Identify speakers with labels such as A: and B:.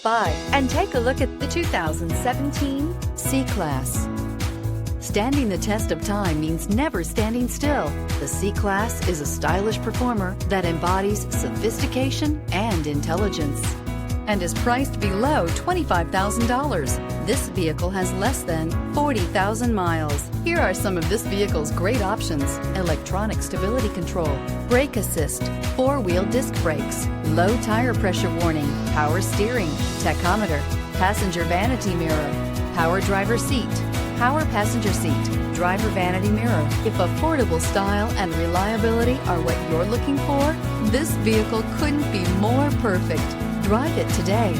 A: by and take a look at the 2017 C-Class. Standing the test of time means never standing still. The C-Class is a stylish performer that embodies sophistication and intelligence and is priced below $25,000. This vehicle has less than 40,000 miles. Here are some of this vehicle's great options: electronic stability control, brake assist, four-wheel disc brakes, low tire pressure warning, power steering, tachometer, passenger vanity mirror, power driver seat, power passenger seat, driver vanity mirror. If affordable style and reliability are what you're looking for, this vehicle couldn't be more perfect. Drive it today.